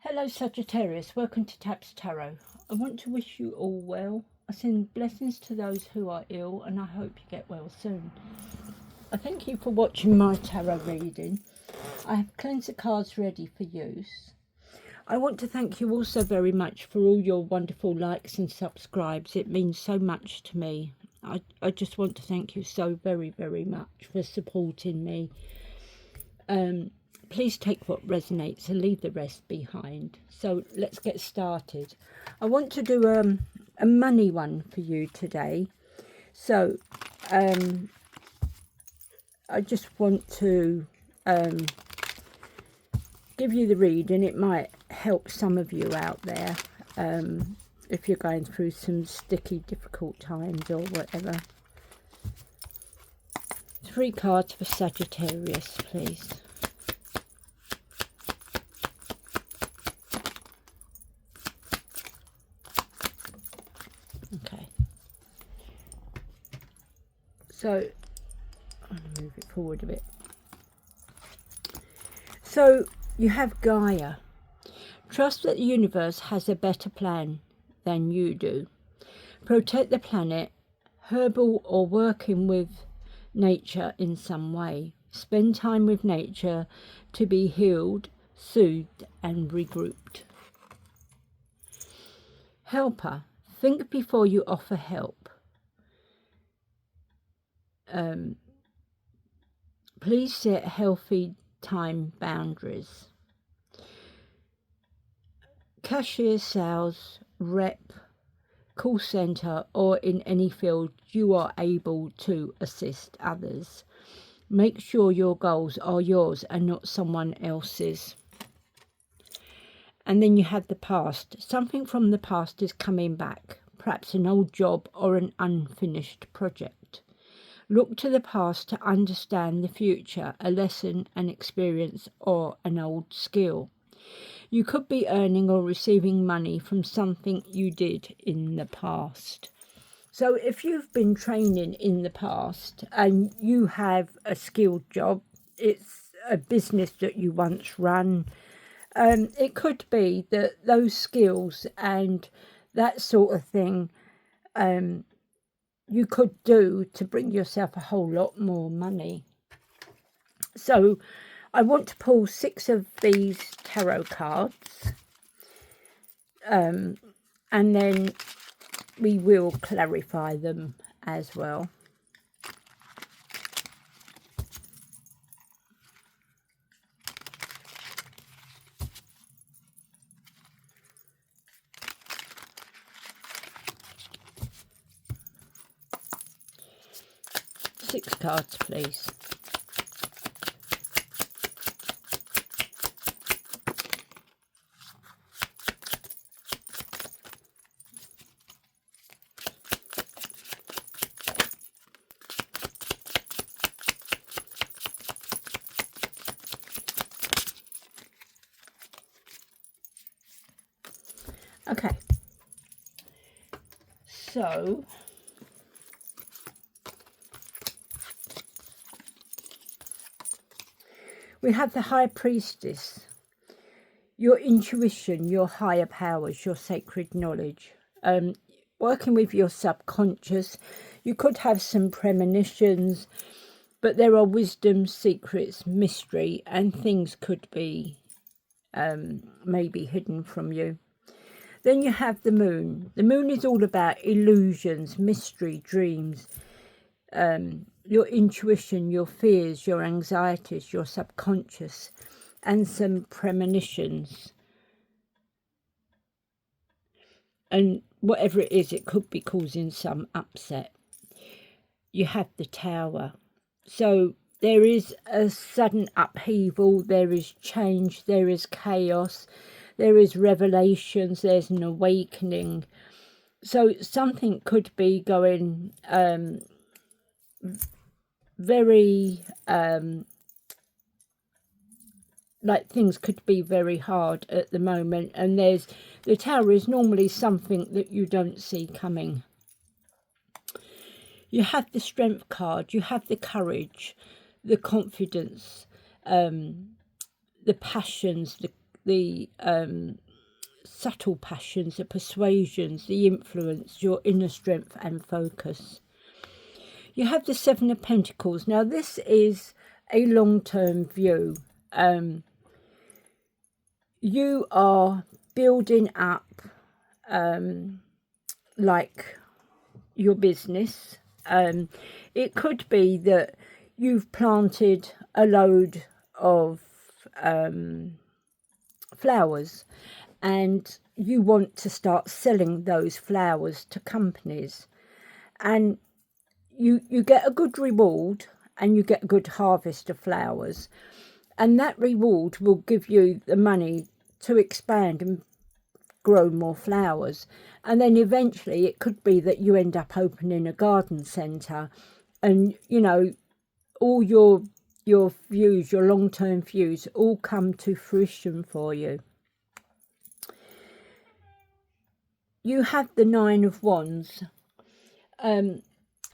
Hello Sagittarius, welcome to Taps Tarot. I want to wish you all well. I send blessings to those who are ill and I hope you get well soon. I thank you for watching my tarot reading. I have cleanser cards ready for use. I want to thank you also very much for all your wonderful likes and subscribes. It means so much to me. I just want to thank you so very, very much for supporting me. Please take what resonates and leave the rest behind. So let's get started. I want to do a money one for you today. So I just want to give you the read, and it might help some of you out there if you're going through some sticky, difficult times or whatever. 3 cards for Sagittarius, please. Okay, so I'm going to move it forward a bit. So you have Gaia. Trust that the universe has a better plan than you do. Protect the planet, herbal or working with nature in some way. Spend time with nature to be healed, soothed and regrouped. Helper. Think before you offer help. Please set healthy time boundaries. Cashier, sales, rep, call centre or in any field you are able to assist others. Make sure your goals are yours and not someone else's. And then you have the past. Something from the past is coming back, perhaps an old job or an unfinished project. Look to the past to understand the future, a lesson, an experience, or an old skill. You could be earning or receiving money from something you did in the past. So if you've been training in the past and you have a skilled job, it's a business that you once run, it could be that those skills and that sort of thing you could do to bring yourself a whole lot more money. So I want to pull 6 of these tarot cards and then we will clarify them as well. Six cards, please. Okay, so we have the High Priestess, your intuition, your higher powers, your sacred knowledge. Working with your subconscious, you could have some premonitions, but there are wisdom, secrets, mystery, and things could be maybe hidden from you. Then you have the moon. The moon is all about illusions, mystery, dreams, your intuition, your fears, your anxieties, your subconscious, and some premonitions. And whatever it is, it could be causing some upset. You have the Tower. So there is a sudden upheaval, there is change, there is chaos, there is revelations, there's an awakening. So something could be going very like things could be very hard at the moment, and there's the Tower is normally something that you don't see coming. You have the Strength card, you have the courage, the confidence, the passions, the subtle passions, the persuasions, the influence, your inner strength and focus. You have the Seven of Pentacles. Now this is a long-term view. You are building up like your business. It could be that you've planted a load of flowers and you want to start selling those flowers to companies, and you get a good reward and you get a good harvest of flowers, and that reward will give you the money to expand and grow more flowers. And then eventually it could be that you end up opening a garden centre, and you know, all your views, your long-term views, all come to fruition for you. You have the Nine of Wands. The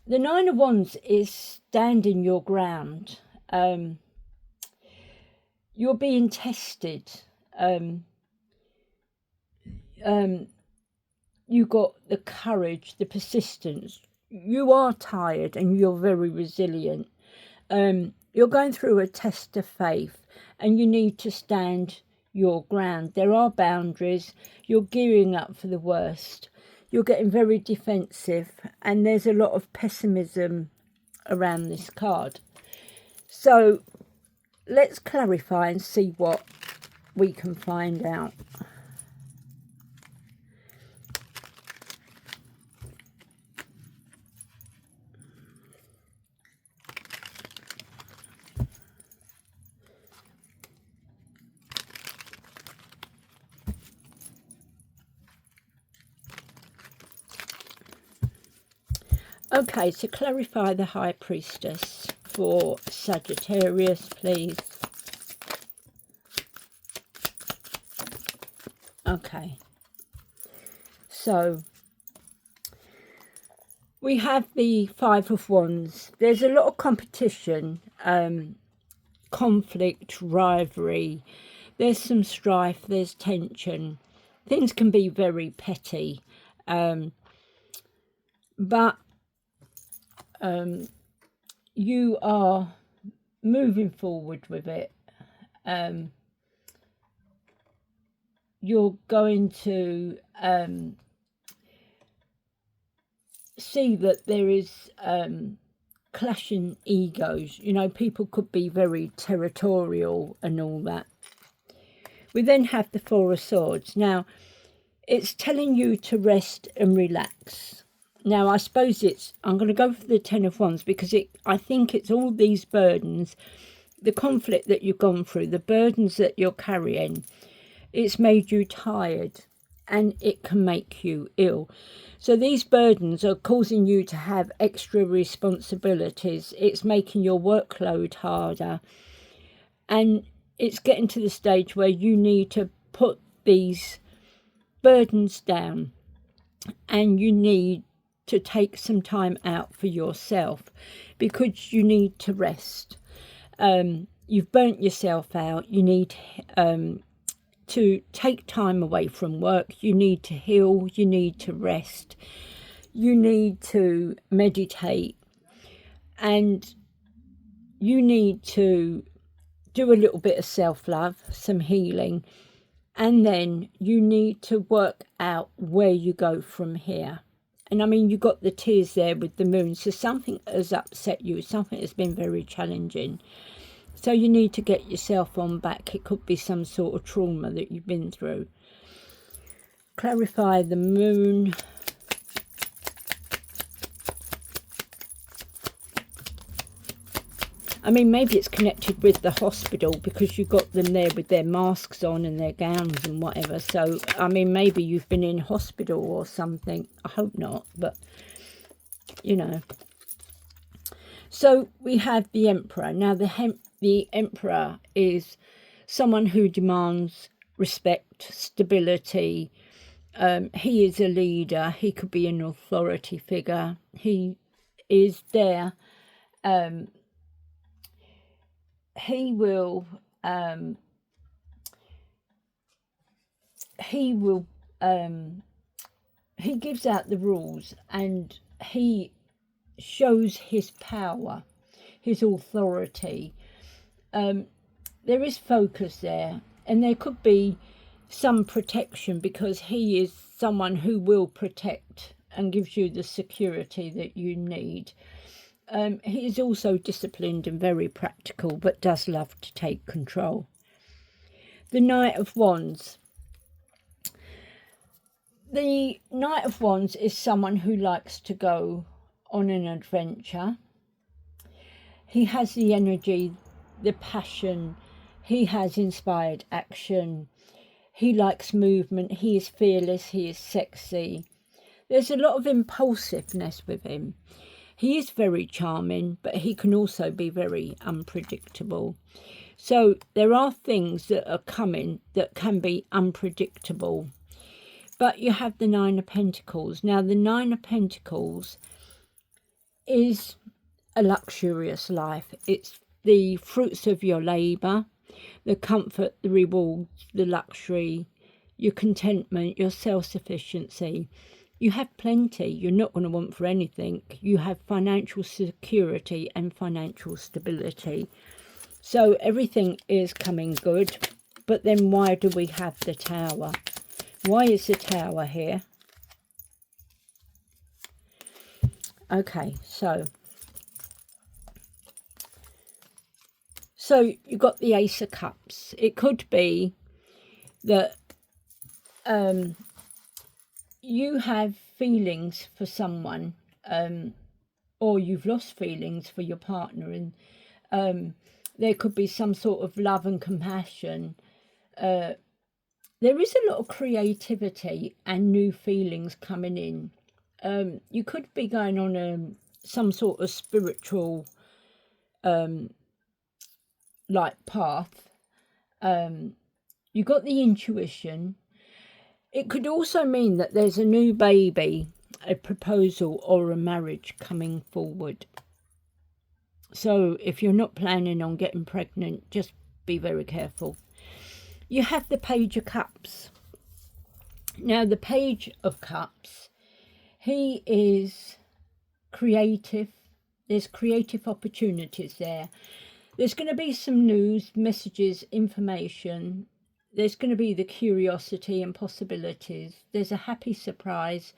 Nine of Wands is standing your ground. You're being tested. You got the courage, the persistence. You are tired and you're very resilient. You're going through a test of faith and you need to stand your ground. There are boundaries. You're gearing up for the worst. You're getting very defensive, and there's a lot of pessimism around this card. So let's clarify and see what we can find out. Okay, so clarify the High Priestess for Sagittarius, please. Okay, so we have the Five of Wands. There's a lot of competition, conflict, rivalry. There's some strife, there's tension. Things can be very petty, but you are moving forward with it. You're going to see that there is clashing egos. You know, people could be very territorial and all that. We then have the Four of Swords. Now, it's telling you to rest and relax. Now, I suppose I'm going to go for the Ten of Wands because I think it's all these burdens, the conflict that you've gone through, the burdens that you're carrying. It's made you tired and it can make you ill. So these burdens are causing you to have extra responsibilities. It's making your workload harder. And it's getting to the stage where you need to put these burdens down and you need to take some time out for yourself because you need to rest. You've burnt yourself out. You need to take time away from work. You need to heal. You need to rest. You need to meditate, and you need to do a little bit of self-love, some healing, and then you need to work out where you go from here. And I mean, you got the tears there with the moon. So something has upset you. Something has been very challenging. So you need to get yourself on back. It could be some sort of trauma that you've been through. Clarify the moon. I mean, maybe it's connected with the hospital because you got them there with their masks on and their gowns and whatever. So, I mean, maybe you've been in hospital or something. I hope not, but, you know. So, we have the Emperor. Now, the Emperor is someone who demands respect, stability. He is a leader. He could be an authority figure. He is there. He will he will, he gives out the rules, and he shows his power, his authority. There is focus there, and there could be some protection, because he is someone who will protect and gives you the security that you need. He is also disciplined and very practical, but does love to take control. The Knight of Wands. The Knight of Wands is someone who likes to go on an adventure. He has the energy, the passion. He has inspired action. He likes movement. He is fearless. He is sexy. There's a lot of impulsiveness with him. He is very charming, but he can also be very unpredictable. So there are things that are coming that can be unpredictable. But you have the Nine of Pentacles. Now, the Nine of Pentacles is a luxurious life. It's the fruits of your labour, the comfort, the rewards, the luxury, your contentment, your self-sufficiency. You have plenty. You're not going to want for anything. You have financial security and financial stability. So everything is coming good. But then why do we have the Tower? Why is the Tower here? Okay, so you've got the Ace of Cups. It could be that you have feelings for someone, or you've lost feelings for your partner, and there could be some sort of love and compassion. There is a lot of creativity and new feelings coming in. You could be going on some sort of spiritual like path. You got the intuition. It could also mean that there's a new baby, a proposal, or a marriage coming forward. So if you're not planning on getting pregnant, just be very careful. You have the Page of Cups. Now, the Page of Cups, he is creative. There's creative opportunities there. There's going to be some news, messages, information. There's going to be the curiosity and possibilities. There's a happy surprise.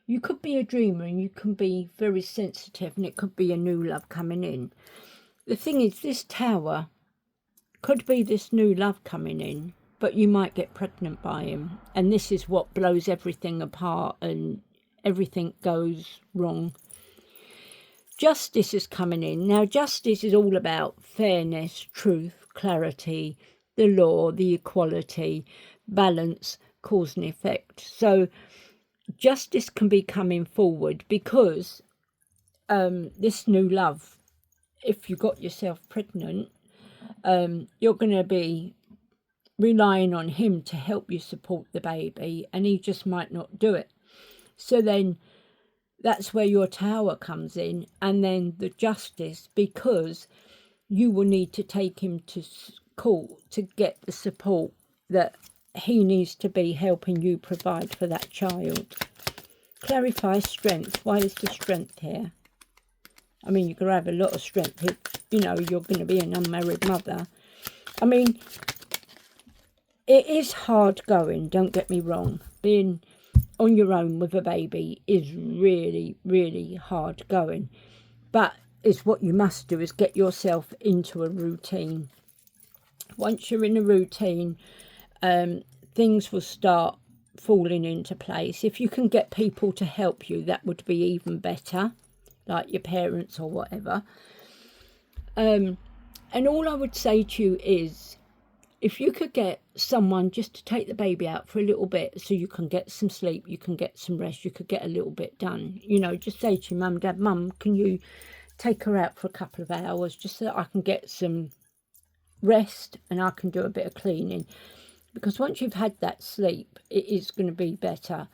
You could be a dreamer, and you can be very sensitive, and it could be a new love coming in. The thing is, this Tower could be this new love coming in, but you might get pregnant by him. And this is what blows everything apart and everything goes wrong. Justice is coming in. Now, justice is all about fairness, truth, clarity, the law, the equality, balance, cause and effect. So justice can be coming forward, because this new love, if you got yourself pregnant, you're going to be relying on him to help you support the baby, and he just might not do it. So then that's where your Tower comes in, and then the justice, because you will need to take him to court to get the support that he needs to be helping you provide for that child. Clarify strength. Why is the strength here? I mean, you could have a lot of strength if, you know, you're going to be an unmarried mother. I mean, it is hard going, don't get me wrong. Being on your own with a baby is really, really hard going. But it's what you must do, is get yourself into a routine. Once you're in a routine, things will start falling into place. If you can get people to help you, that would be even better, like your parents or whatever. And all I would say to you is, if you could get someone just to take the baby out for a little bit, so you can get some sleep, you can get some rest, you could get a little bit done. You know, just say to your mum, Dad, Mum, can you take her out for a couple of hours just so that I can get some rest and I can do a bit of cleaning? Because once you've had that sleep, it is going to be better.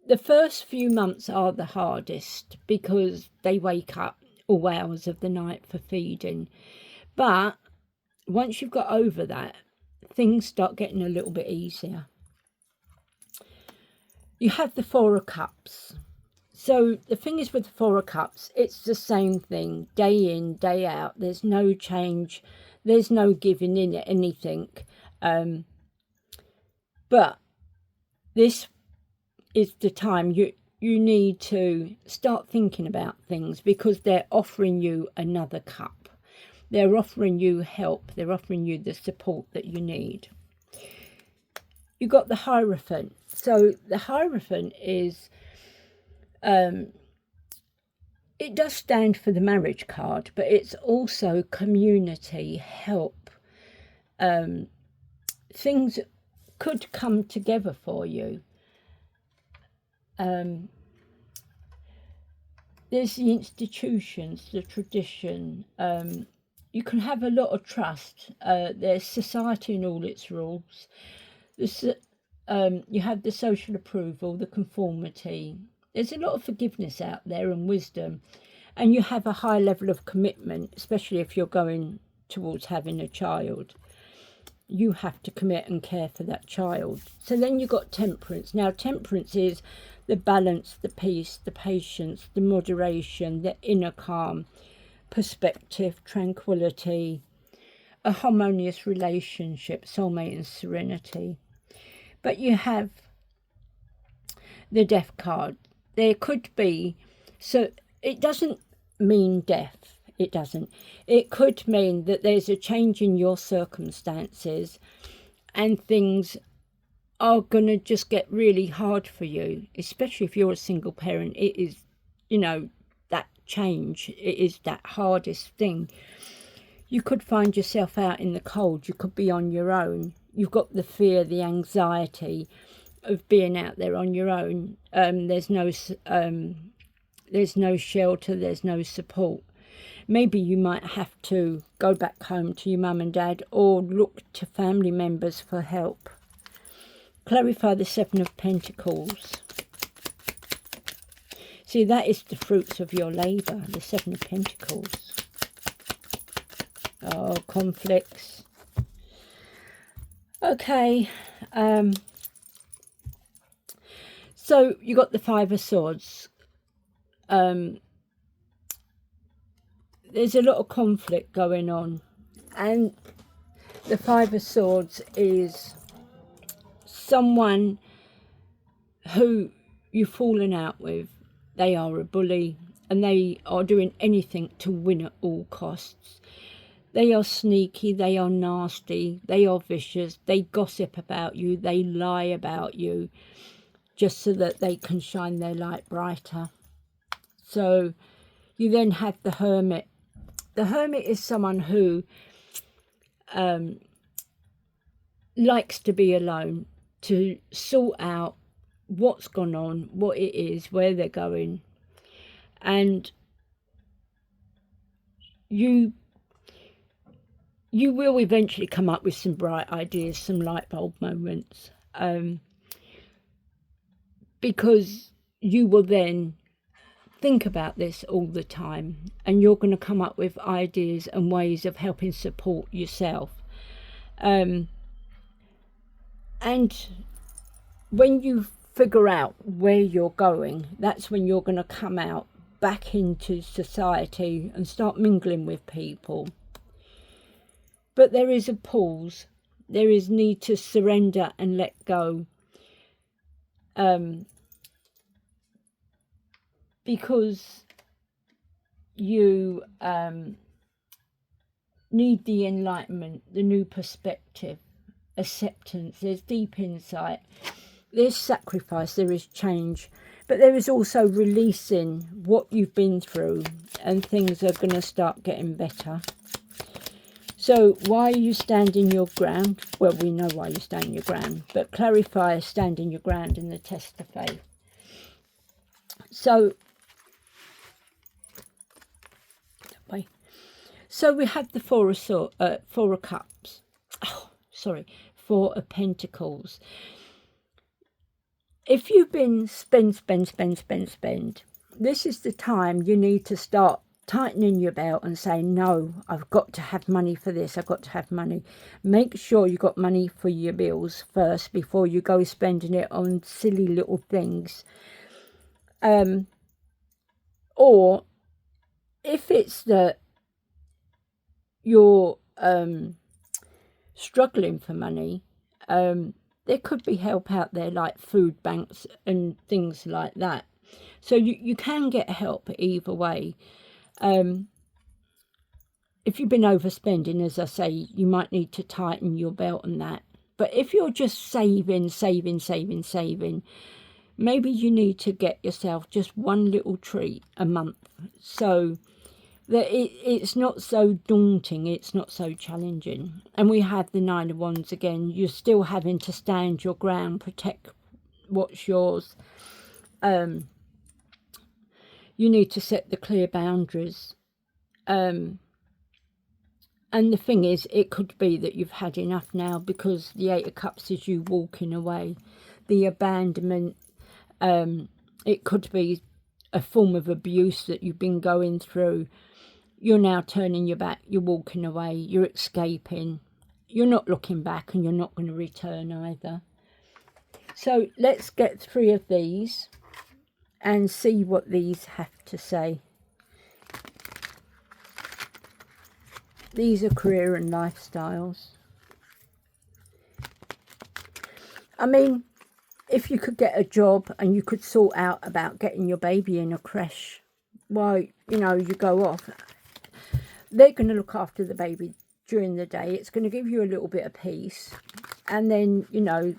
The first few months are the hardest, because they wake up all hours of the night for feeding. But once you've got over that, things start getting a little bit easier. You have the Four of Cups. So the thing is with the Four of Cups, it's the same thing day in, day out. There's no change. There's no giving in at anything. But this is the time you need to start thinking about things, because they're offering you another cup. They're offering you help. They're offering you the support that you need. You got the Hierophant. So the Hierophant is, it does stand for the marriage card, but it's also community, help. Things could come together for you. There's the institutions, the tradition. You can have a lot of trust. There's society and all its rules. You have the social approval, the conformity. There's a lot of forgiveness out there and wisdom. And you have a high level of commitment, especially if you're going towards having a child. You have to commit and care for that child. So then you've got Temperance. Now, Temperance is the balance, the peace, the patience, the moderation, the inner calm, perspective, tranquility, a harmonious relationship, soulmate and serenity. But you have the Death card. There could be, so it doesn't mean death. It doesn't. It could mean that there's a change in your circumstances and things are going to just get really hard for you, especially if you're a single parent. It is, you know, that change. It is that hardest thing. You could find yourself out in the cold. You could be on your own. You've got the fear, the anxiety of being out there on your own. There's no shelter. There's no support. Maybe you might have to go back home to your mum and dad, or look to family members for help. Clarify the Seven of Pentacles. See, that is the fruits of your labour, the Seven of Pentacles. Oh, conflicts. Okay. So you got the Five of Swords. There's a lot of conflict going on. And the Five of Swords is someone who you've fallen out with. They are a bully and they are doing anything to win at all costs. They are sneaky, they are nasty, they are vicious, they gossip about you, they lie about you just so that they can shine their light brighter. So you then have the Hermit. The Hermit is someone who likes to be alone, to sort out what's gone on, what it is, where they're going. And you will eventually come up with some bright ideas, some light bulb moments, because you will then think about this all the time, and you're going to come up with ideas and ways of helping support yourself. And when you figure out where you're going, that's when you're going to come out back into society and start mingling with people. But there is a pause. There is need to surrender and let go. Because you need the enlightenment, the new perspective, acceptance. There's deep insight. There's sacrifice. There is change. But there is also releasing what you've been through, and things are going to start getting better. So why are you standing your ground? Well, we know why you stand your ground, but clarify standing your ground in the test of faith. So we have the Four of Cups. Oh, sorry, Four of Pentacles. If you've been spend, this is the time you need to start tightening your belt and saying, no, I've got to have money for this, I've got to have money. Make sure you got money for your bills first before you go spending it on silly little things. Or if it's that you're struggling for money, there could be help out there like food banks and things like that. So you can get help either way. If you've been overspending, as I say, you might need to tighten your belt on that. But if you're just saving, maybe you need to get yourself just one little treat a month, so that it's not so daunting, it's not so challenging. And we have the Nine of Wands again. You're still having to stand your ground, protect what's yours. You need to set the clear boundaries. And the thing is, it could be that you've had enough now, because the Eight of Cups is you walking away. The abandonment, it could be a form of abuse that you've been going through. You're now turning your back, you're walking away, you're escaping. You're not looking back, and you're not going to return either. So let's get 3 of these and see what these have to say. These are career and lifestyles. I mean, if you could get a job and you could sort out about getting your baby in a creche while, you know, you go off, they're going to look after the baby during the day. It's going to give you a little bit of peace. And then, you know,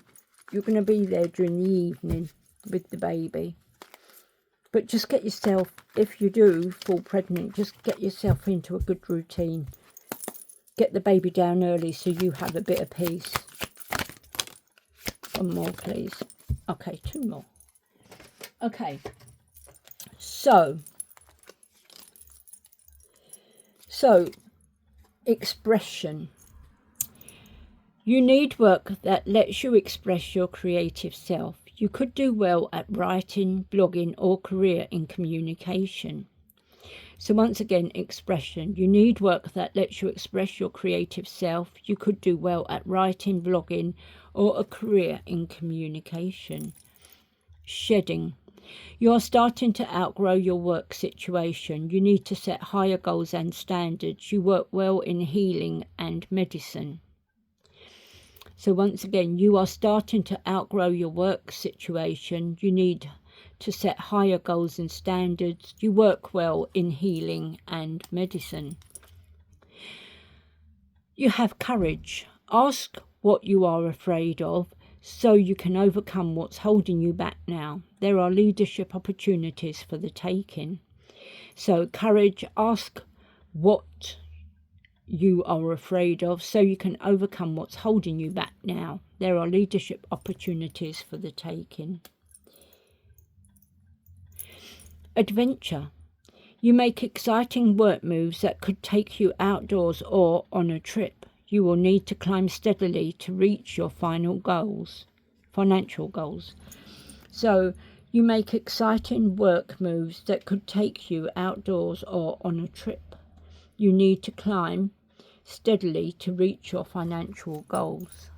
you're going to be there during the evening with the baby. But just get yourself, if you do fall pregnant, just get yourself into a good routine. Get the baby down early so you have a bit of peace. One more, please. Okay, 2 more. Okay. So, expression. You need work that lets you express your creative self. You could do well at writing, blogging, or career in communication. So once again, expression. You need work that lets you express your creative self. You could do well at writing, blogging, or a career in communication. Shedding. You are starting to outgrow your work situation. You need to set higher goals and standards. You work well in healing and medicine. So once again, you are starting to outgrow your work situation. You need to set higher goals and standards. You work well in healing and medicine. You have courage. Ask what you are afraid of so you can overcome what's holding you back now. There are leadership opportunities for the taking. So courage, ask what you are afraid of so you can overcome what's holding you back now. There are leadership opportunities for the taking. Adventure. You make exciting work moves that could take you outdoors or on a trip. You will need to climb steadily to reach your financial goals. So you make exciting work moves that could take you outdoors or on a trip. You need to climb steadily to reach your financial goals.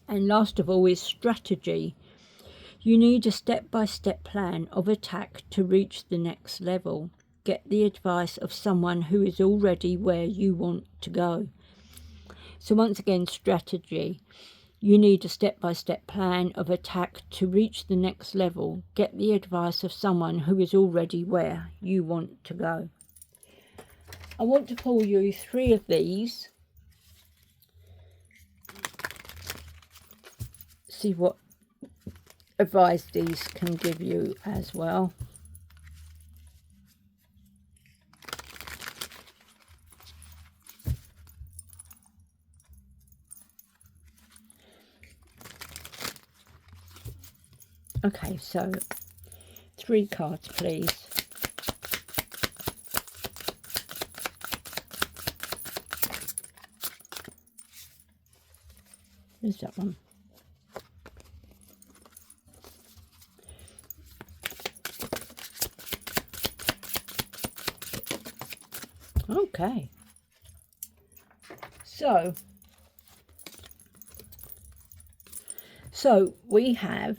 And last of all is strategy. You need a step-by-step plan of attack to reach the next level. Get the advice of someone who is already where you want to go. So once again, strategy. You need a step-by-step plan of attack to reach the next level. Get the advice of someone who is already where you want to go. I want to pull you 3 of these. See what advice these can give you as well. Okay, so 3 cards, please. Where's that one? Okay. So we have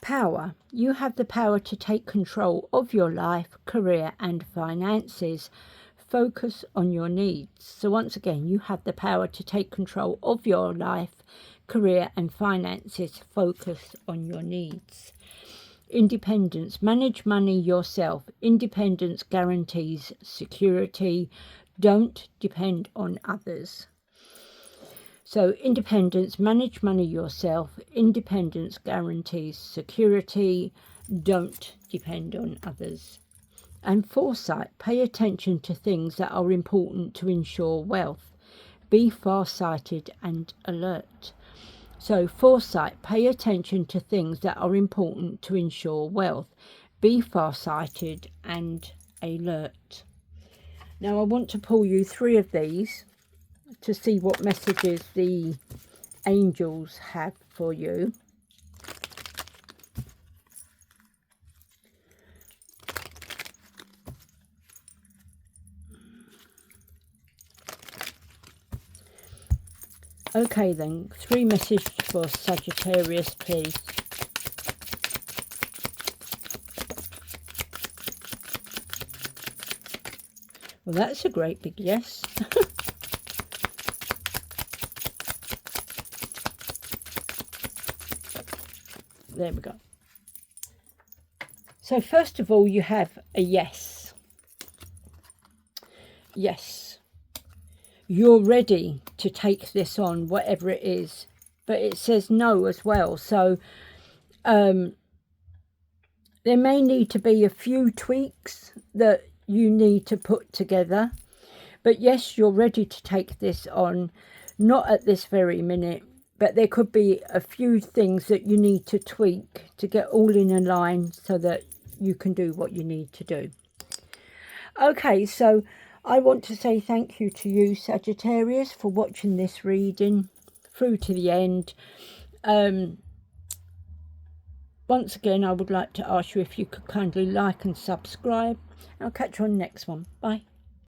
power. You have the power to take control of your life, career and finances. Focus on your needs. So once again, you have the power to take control of your life, career and finances. Focus on your needs. Independence. Manage money yourself. Independence guarantees security. Don't depend on others. So independence, manage money yourself. Independence guarantees security. Don't depend on others. And foresight, pay attention to things that are important to ensure wealth. Be far-sighted and alert. So foresight, pay attention to things that are important to ensure wealth. Be far-sighted and alert. Now I want to pull you 3 of these to see what messages the angels have for you. Okay then, 3 messages for Sagittarius, please. Well, that's a great big yes. There we go. So first of all, you have a yes. Yes. You're ready to take this on, whatever it is. But it says no as well. So there may need to be a few tweaks that you need to put together. But yes, you're ready to take this on. Not at this very minute. But there could be a few things that you need to tweak to get all in a line so that you can do what you need to do. Okay, so I want to say thank you to you, Sagittarius, for watching this reading through to the end. Once again, I would like to ask you if you could kindly like and subscribe. I'll catch you on the next one. Bye.